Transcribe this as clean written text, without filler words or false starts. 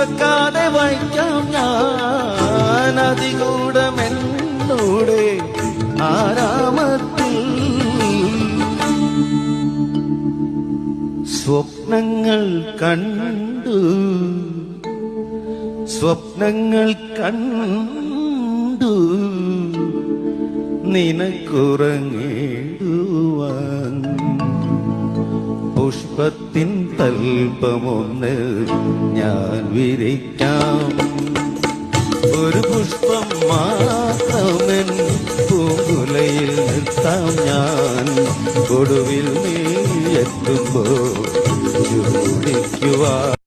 തുറക്കാതെ വയ്ക്കാം ഞാൻ അതികൂടമെന്നൂടെ ആരാമത്തിൽ. സ്വപ്നങ്ങൾ കണ്ടു സ്വപ്നങ്ങൾ കണ്ടു നിനക്കുറങ്ങിടുവാൻ. പുഷ്പത്തിൻ തൽപ്പമൊന്ന് ഞാൻ വിരിക്കാം, ഒരു പുഷ്പം മാത്രമെൻ പൂങ്കുലയിൽ നിർത്താം ഞാൻ. ഒടുവിൽ നീ എത്തുമ്പോൾ ചൂടിക്കുവാൻ